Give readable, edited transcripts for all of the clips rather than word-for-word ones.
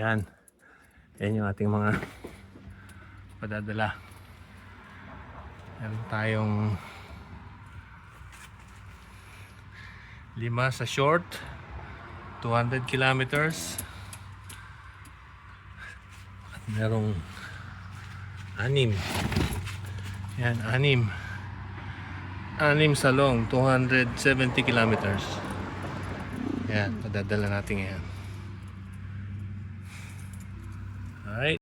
Yan. Yan yung ating mga padadala. Meron tayong 5 sa short, 200 kilometers. At merong 6. Yan, 6 sa long, 270 kilometers. Yan, padadala natin yan. Alright.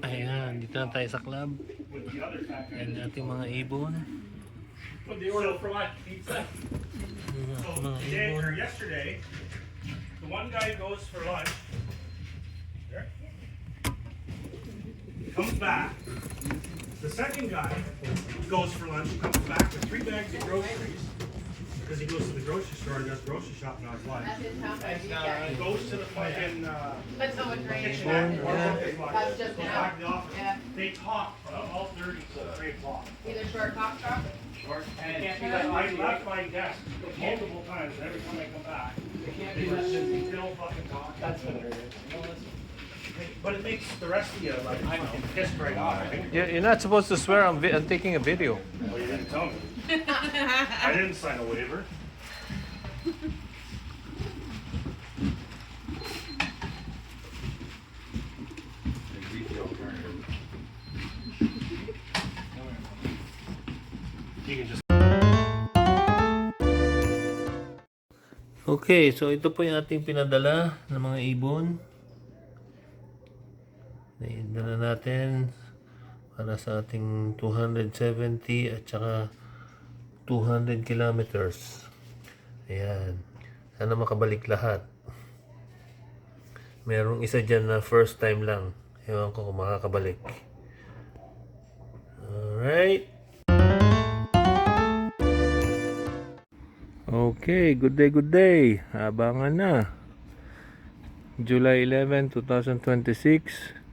Ayan, dito na tayo sa club. Ayan ating mga ibon. They ordered for lunch pizza. So today or yesterday, the one guy goes for lunch. There. Comes back. The second guy goes for lunch, comes back with 3 bags of groceries because he goes to the grocery store and does grocery shopping on his lunch. And goes to the fucking That's how much rain. kitchen That's just goes now. back to the office. Yeah. They talk from all 30 to 3 o'clock. Either short talk shop. I left my desk multiple times, and every time I come back, they were still fucking talking. That's hilarious. But it makes the rest of you like fucking pissed right off. You're not supposed to swear. I'm taking a video. Well, you didn't tell me. I didn't sign a waiver. You can just. Okay, so ito po yung ating pinadala ng mga ibon. Dala natin para sa ating 270 at saka 200 kilometers. Ayan. Sana makabalik lahat. Merong isa dyan na first time lang. Ewan ko kung makakabalik. Alright. Okay, good day, good day. Abangan na. July 11, 2026.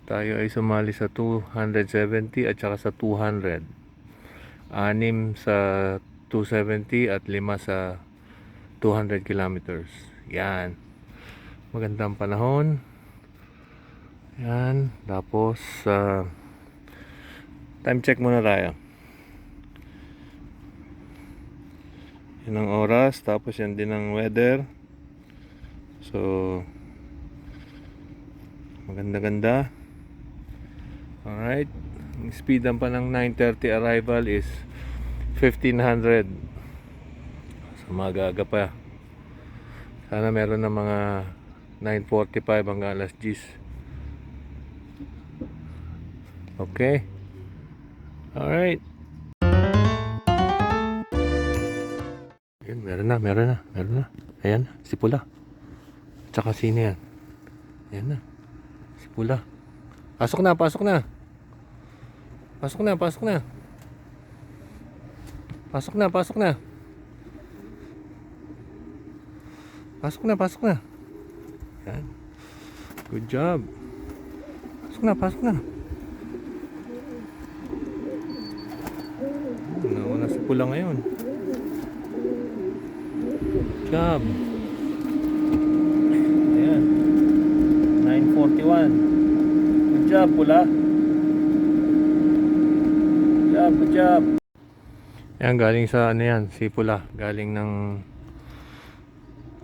Tayo ay sumali sa 270 at saka sa 200. 6 sa 270 at 5 sa 200 kilometers. Yan. Magandang panahon. Yan. Tapos, time check muna tayo. Yan ang oras. Tapos yan din ang weather. So, maganda-ganda. Alright. Ang speedan pa ng 9:30 arrival is 1500. So magaga pa. Sana meron na mga 9:45 hanggang alas 10. Okay. Alright. Yun, meron na. Ayan, si Pula. Tsaka sino yan? Ayan na. Si Pula. Pasok na. Pasok na. Pasok na. Pasok na. Yan. Good job. Pasok na. Nauna si Pula ngayon. Good job. Ayan. 9:41. Good job, Pula. Good job. Yan, galing sa ano yan, si Pula. Galing ng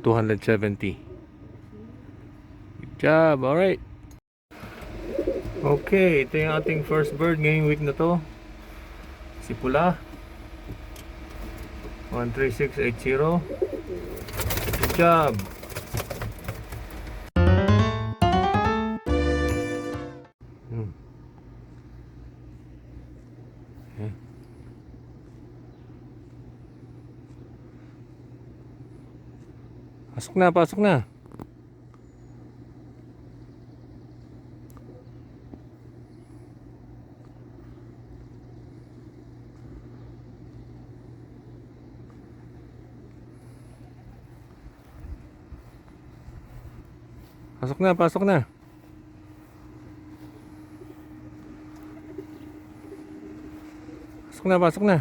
270. Good job, alright. Okay, ito yung ating first bird ngayong week na to. Si Pula. 13680. Good job. Pasok na. Pasok na. Pasok na. Pasok na, pasok na.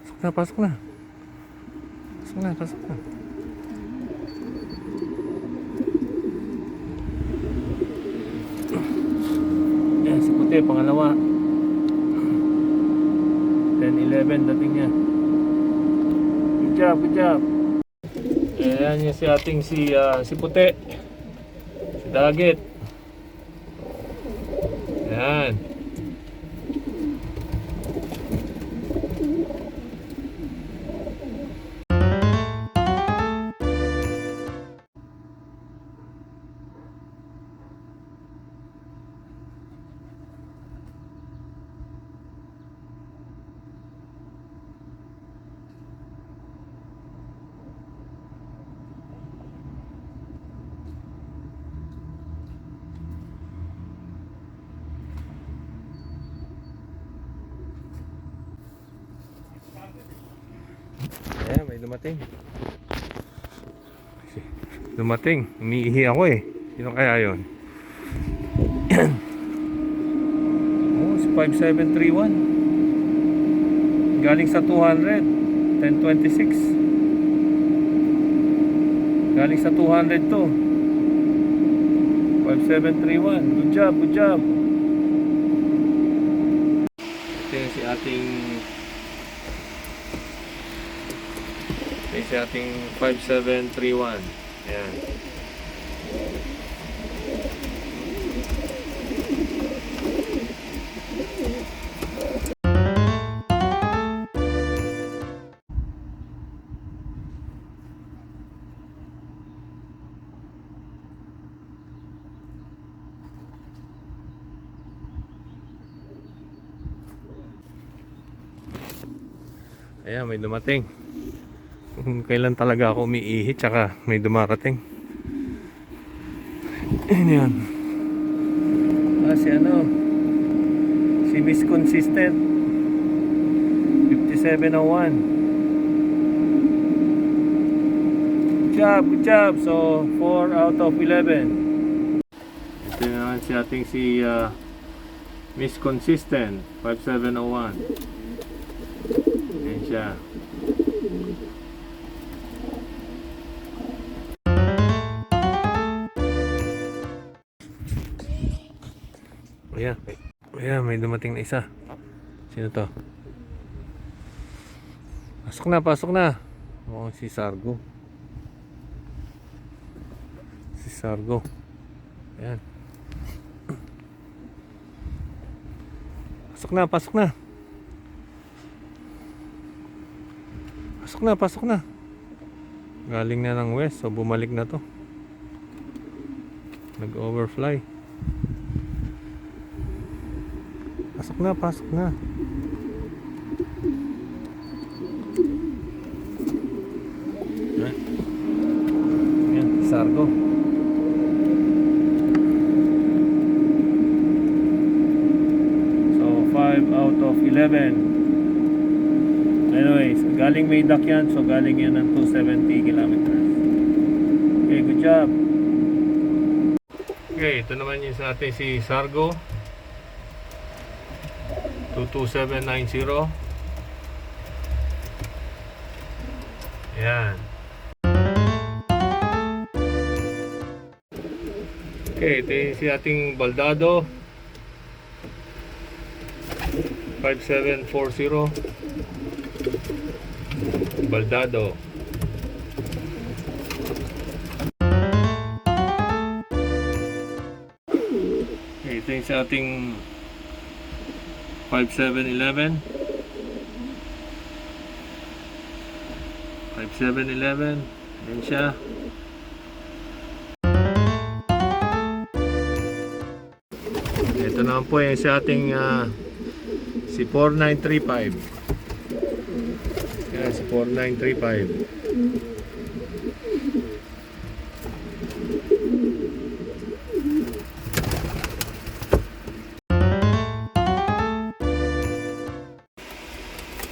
Pasok na, pasok na. Pasok na, pasok na. Yan, si Puti, pangalawa. 10-11 dating niya. Good job, good job. Ayan yung si ating si Puti. Si Dagit. Ayan. Ayan, may dumating. Dumating. Umiihi ako eh. Sino kaya yun? Oh, si 5731. Galing sa 200. 1026. Galing sa 200 to. 5731. Good job, good job. Ito yung si ating 5731. Ayan. Ayan, may dumating. Kailan talaga ako umiihi tsaka may dumarating. Ayan yan. Si ano, si Miss Consistent 5701. Good job. So 4 out of 11. Ito naman si ating si Miss Consistent 5701. Ayan siya. Ayan, may dumating na isa. Sino to? Pasok na, pasok na. Oo, si Sargo. Si Sargo. Ayan. Pasok na, pasok na. Pasok na, pasok na. Galing na ng west, so bumalik na to. Nag-overfly. Pasok na, pasok na. Ayan, Sargo. So 5 out of 11. Anyways, galing Maydak yan, so galing yan ng 270 kilometers. Okay, good job. Okay, ito naman yung sa atin si Sargo 22790. Ayan. Okay, ito yung si ating Baldado 5740. Baldado. Okay, ito yung sa ating 5711. 5711. Yan siya. Ito naman po yung sa ating si 4935. Yan, si 4935.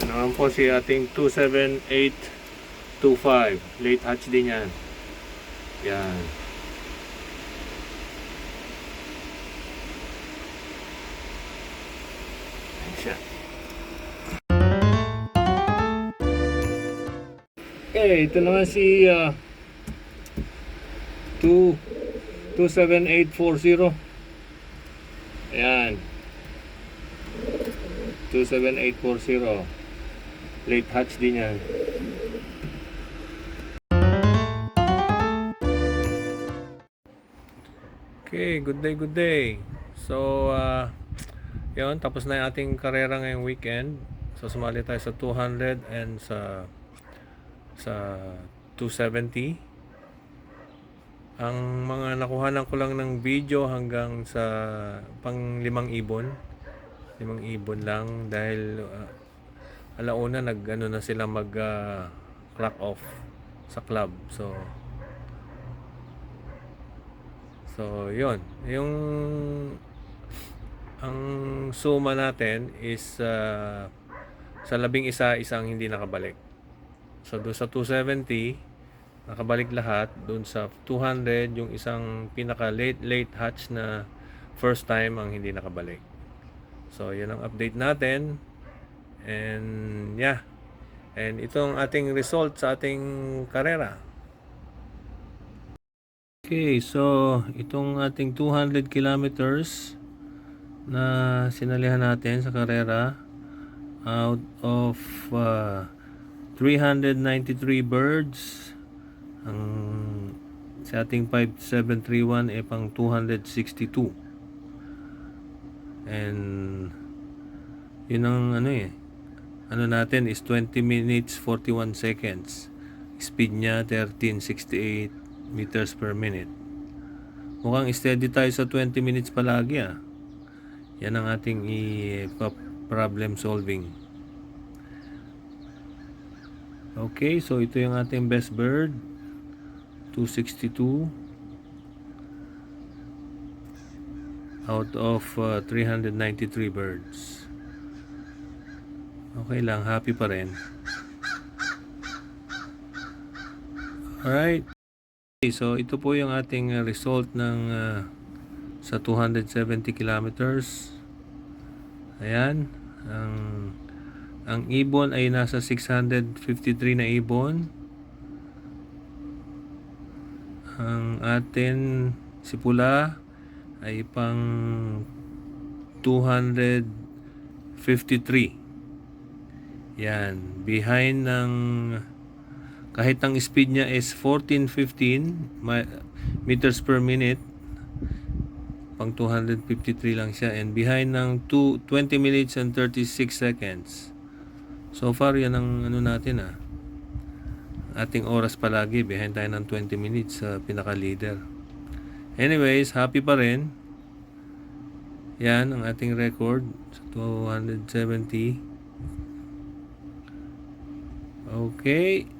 Naman po si ating 27825. Late hatch din yan. Yan. siya. Okay, ito naman si 27840. Ayan. 27840. Late hatch din yan. Okay, good day, good day. So, yun, tapos na yung ating karera ngayong weekend. So, sumali tayo sa 200 and sa 270. Ang mga nakuhanan ko lang ng video hanggang sa pang 5 ibon. 5 ibon lang dahil alauna nag-ano na sila mag clock off sa club. So, yun. Ang suma natin is sa 11 isang hindi nakabalik. So, doon sa 270, nakabalik lahat. Doon sa 200, yung isang pinaka late hatch na first time ang hindi nakabalik. So, yun ang update natin. And, yeah. And itong ating result sa ating karera. Okay, so itong ating 200 kilometers na sinalihan natin sa karera, out of 393 birds, ang sa ating 5731 pang 262. And yun ang ano natin is 20 minutes 41 seconds. Speed niya 1368 meters per minute. Mukhang steady tayo sa 20 minutes palagi Yan ang ating problem solving. Okay, so ito yung ating best bird. 262 out of 393 birds. Okay lang, happy pa rin. Alright. Okay, so ito po yung ating result ng sa 270 kilometers. Ayan, ang ibon ay nasa 653 na ibon. Ang atin si pula ay pang 253. Yan, behind ng kahit ang speed niya is 1415 meters per minute, pang 253 lang siya, and behind ng 20 minutes and 36 seconds. So far yan ang natin ating oras palagi, behind tayo ng 20 minutes sa pinaka leader. Anyways, happy pa rin. Yan ang ating record sa 270. Okay.